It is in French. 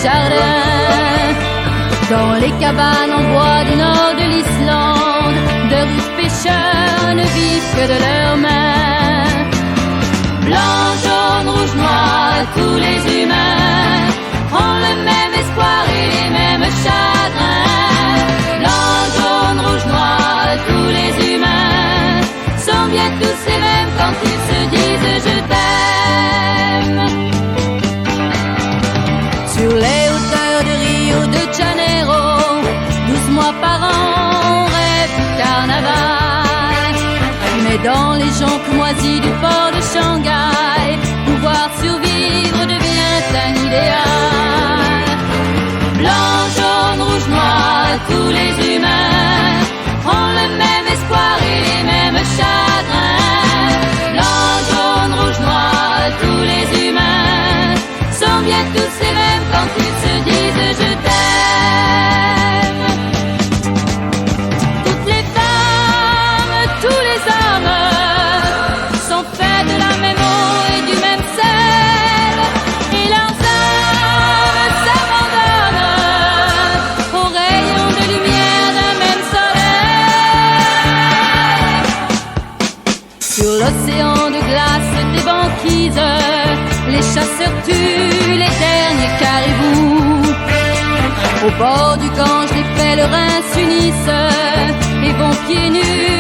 jardins. Dans les cabanes en bois du nord de l'Islande, de rousses pêcheurs ne vivent que de leurs mains. Blanc, jaune, rouge, noir, tous les humains ont le même espoir et les mêmes chagrins. Blanc, jaune, rouge, noir, tous les humains sont bien tous les mêmes quand ils se disent je t'aime. Sur les hauteurs de Rio de Janeiro, 12 mois par an, on rêve du carnaval. Mais dans les jonques moisies du port de Shanghai, pouvoir survivre devient un idéal. Blanc, jaune, rouge, noir, tous les humains ont le même espoir et les mêmes chagrins. Blanc, jaune, rouge, noir, tous les humains sont bien tous les mêmes quand ils se disent je t'aime. Toutes les femmes, tous les hommes sont faits de la même eau et du même sel, et leurs âmes s'abandonnent aux rayons de lumière d'un même soleil. Sur l'océan de glace des banquises, les chasseurs tuent les derniers caribous. Au bord du Gange, les pèlerins s'unissent et vont pieds nus